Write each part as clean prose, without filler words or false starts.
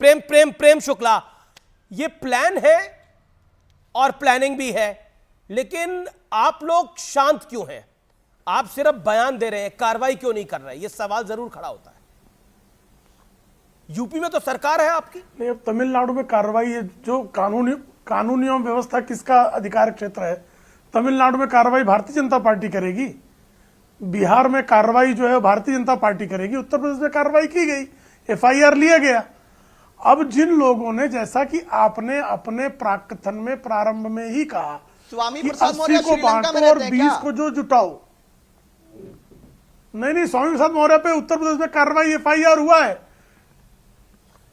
प्रेम प्रेम प्रेम शुक्ला, ये प्लान है और प्लानिंग भी है, लेकिन आप लोग शांत क्यों हैं? आप सिर्फ बयान दे रहे हैं, कार्रवाई क्यों नहीं कर रहे? ये सवाल जरूर खड़ा होता है। यूपी में तो सरकार है आपकी। नहीं, अब तमिलनाडु में कार्रवाई है, जो कानूनी एवं व्यवस्था किसका अधिकार क्षेत्र है? तमिलनाडु में कार्रवाई भारतीय जनता पार्टी करेगी, बिहार में कार्रवाई जो है भारतीय जनता पार्टी करेगी, उत्तर प्रदेश में कार्रवाई की गई, एफआईआर लिया गया। अब जिन लोगों ने, जैसा कि आपने अपने प्राकथन में प्रारंभ में ही कहा, स्वामी कि प्रसाद 80 मौर्य को श्रीलंका में बांटो और रहते हैं 20 क्या? को जो जुटाओ। नहीं, स्वामी प्रसाद मौर्य पे उत्तर प्रदेश में कार्रवाई, एफआईआर हुआ है,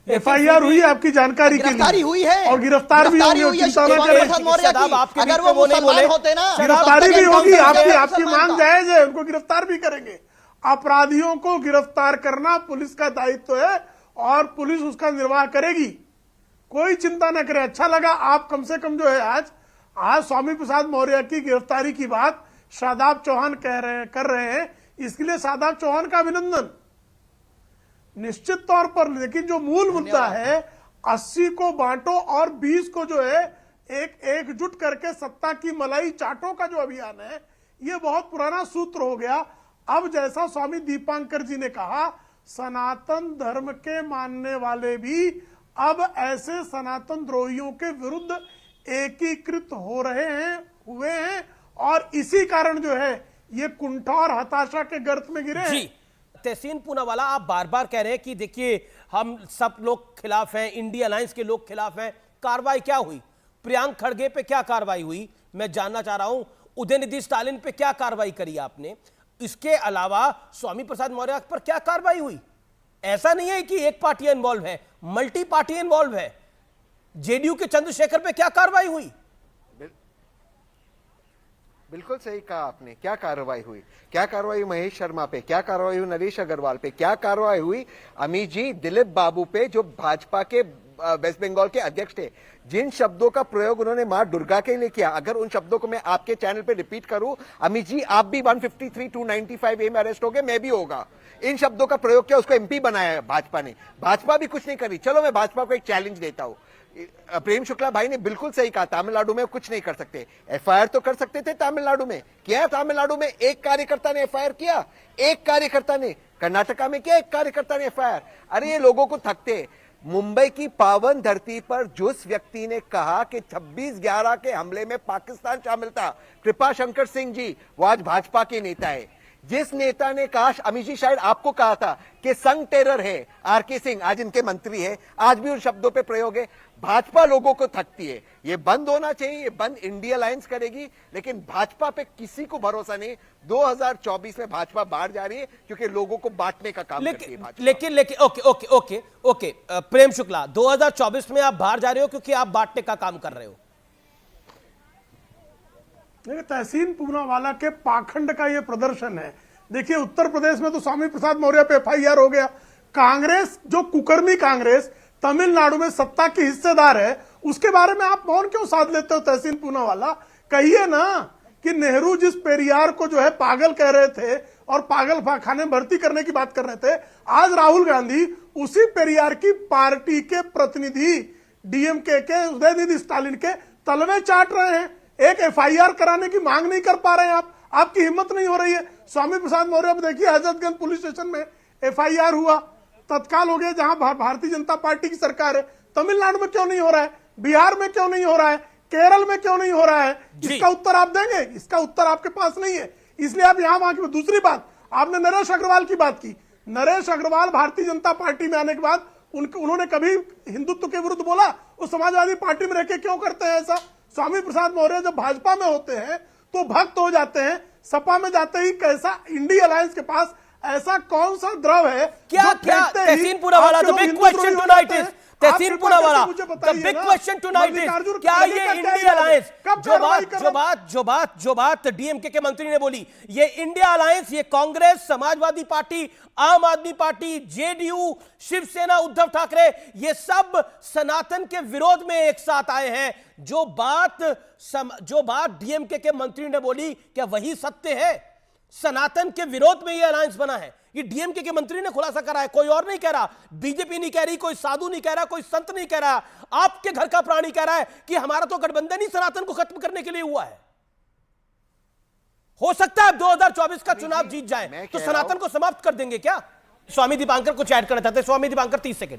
एफआईआर हुई है, आपकी जानकारी के लिए। गिरफ्तारी हुई है और गिरफ्तार भी होंगे, चिंता न स्वामी करें। प्रसाद मौर्य की। आपके अगर बीच वो में वो नहीं मुसलमान बोले। होते ना, गिरफ्तारी भी होगी, आपकी मांग जाए। जायज है, उनको गिरफ्तार भी करेंगे। अपराधियों को गिरफ्तार करना पुलिस का दायित्व है और पुलिस उसका निर्वाह करेगी, कोई चिंता न करे। अच्छा लगा आप कम से कम जो है आज स्वामी प्रसाद मौर्य की गिरफ्तारी की बात शादाब चौहान कर रहे हैं, इसके लिए शादाब चौहान का अभिनंदन निश्चित तौर पर। लेकिन जो मूल मुद्दा है, 80 को बांटो और 20 को जो है एकजुट करके सत्ता की मलाई चाटो का जो अभियान है, ये बहुत पुराना सूत्र हो गया। अब जैसा स्वामी दीपांकर जी ने कहा, सनातन धर्म के मानने वाले भी अब ऐसे सनातन द्रोहियों के विरुद्ध एकीकृत हुए हैं और इसी कारण जो है ये कुंठा और हताशा के गर्त में गिरे हैं। तहसीन पूनावाला, आप बार बार कह रहे हैं कि देखिए हम सब लोग खिलाफ हैं, इंडिया अलायंस के लोग खिलाफ हैं। कार्रवाई क्या हुई? प्रियांक खड़गे पे क्या कार्रवाई हुई? मैं जानना चाह रहा हूं। उदयनिधि स्टालिन पे क्या कार्रवाई करी आपने? इसके अलावा स्वामी प्रसाद मौर्य पर क्या कार्रवाई हुई? ऐसा नहीं है कि एक पार्टी इन्वॉल्व है, मल्टी पार्टी इन्वॉल्व है। जेडीयू के चंद्रशेखर पे क्या कार्रवाई हुई? बिल्कुल सही कहा आपने। क्या कार्रवाई हुई? क्या कार्रवाई हुई महेश शर्मा पे? क्या कार्रवाई हुई नरेश अग्रवाल पे? क्या कार्रवाई हुई अमित जी दिलीप बाबू पे, जो भाजपा के वेस्ट बंगाल के अध्यक्ष थे? जिन शब्दों का प्रयोग उन्होंने मां दुर्गा के लिए किया, अगर उन शब्दों को मैं आपके चैनल पे रिपीट करूं, अमित जी आप भी 153 295 ए में अरेस्ट हो गए, मैं भी होगा। इन शब्दों का प्रयोग किया, उसको एमपी बनाया है भाजपा ने। भाजपा भी कुछ नहीं करी। चलो मैं भाजपा को एक चैलेंज देता हूं। प्रेम शुक्ला भाई ने बिल्कुल सही कहा, तमिलनाडु में कुछ नहीं कर सकते। एफआईआर तो कर सकते थे तमिलनाडु में, किया तमिलनाडु में एक कार्यकर्ता ने एफआईआर किया, एक कार्यकर्ता ने। कर्नाटका में किया एक कार्यकर्ता ने एफआईआर। अरे ये लोगों को थकते। मुंबई की पावन धरती पर जिस व्यक्ति ने कहा कि 26/11 के हमले में पाकिस्तान शामिल था, कृपा शंकर सिंह जी, वो आज भाजपा के नेता है। जिस नेता ने कहा, अमित जी शायद आपको कहा था कि संघ टेरर है, आरके सिंह आज इनके मंत्री है, आज भी उन शब्दों पे प्रयोग है। भाजपा लोगों को थकती है। ये बंद होना चाहिए, ये बंद इंडिया अलायंस करेगी, लेकिन भाजपा पे किसी को भरोसा नहीं। 2024 में भाजपा बाहर जा रही है क्योंकि लोगों को बांटने का काम करती है भाजपा। लेकिन ओके प्रेम शुक्ला, 2024 में आप बाहर जा रहे हो क्योंकि आप बांटने का काम कर रहे हो। देखिए, तहसीन पूनावाला के पाखंड का ये प्रदर्शन है। देखिए, उत्तर प्रदेश में तो स्वामी प्रसाद मौर्य पे एफआईआर हो गया। कांग्रेस, जो कुकर्मी कांग्रेस तमिलनाडु में सत्ता की हिस्सेदार है, उसके बारे में आप मौन क्यों साध लेते हो? तहसीन पूनावाला, कहिए ना कि नेहरू जिस पेरियार को जो है पागल कह रहे थे और पागल खाने में भर्ती करने की बात कर रहे थे, आज राहुल गांधी उसी पेरियार की पार्टी के प्रतिनिधि डीएमके के उदयनिधि स्टालिन के तलवे चाट रहे हैं। एक एफआईआर कराने की मांग नहीं कर पा रहे हैं आप, आपकी हिम्मत नहीं हो रही है। स्वामी प्रसाद मौर्य पर देखिए, हजरतगंज पुलिस स्टेशन में एफआईआर हुआ, तत्काल हो गया, जहां भारतीय जनता पार्टी की सरकार है। तमिलनाडु में क्यों नहीं हो रहा है? बिहार में क्यों नहीं हो रहा है? केरल में क्यों नहीं हो रहा है? इसका उत्तर आप देंगे? इसका उत्तर आपके पास नहीं है, इसलिए आप यहां वहां की। दूसरी बात, आपने नरेश अग्रवाल की बात की। नरेश अग्रवाल भारतीय जनता पार्टी में आने के बाद उन्होंने कभी हिंदुत्व के विरुद्ध बोला? वो समाजवादी पार्टी में रहकर क्यों करते हैं ऐसा? स्वामी प्रसाद मौर्य जब भाजपा में होते हैं तो भक्त हो जाते हैं, सपा में जाते ही कैसा इंडिया अलायंस के पास ऐसा कौन सा द्रव है? क्या Tehseen Poonawalla, the big question tonight is, Tehseen Poonawalla, the big question tonight is, क्या ये इंडिया अलायंस, जो बात डीएमके के मंत्री ने बोली, ये इंडिया अलायंस, ये कांग्रेस, समाजवादी पार्टी, आम आदमी पार्टी, जेडीयू, शिवसेना, उद्धव ठाकरे, ये सब सनातन के विरोध में एक साथ आए हैं। जो बात डीएमके के मंत्री ने बोली, क्या वही सत्य है? सनातन के विरोध में ये अलायंस बना है। ये डीएमके के मंत्री ने खुलासा करा है, कोई और नहीं कह रहा, बीजेपी नहीं कह रही, कोई साधु नहीं कह रहा, कोई संत नहीं कह रहा, आपके घर का प्राणी कह रहा है कि हमारा तो गठबंधन ही सनातन को खत्म करने के लिए हुआ है। हो सकता है 2024 का चुनाव जीत जाए तो सनातन को समाप्त कर देंगे क्या? स्वामी दीपांकर को चैट करना चाहते हैं। स्वामी दीपांकर 30 सेकंड।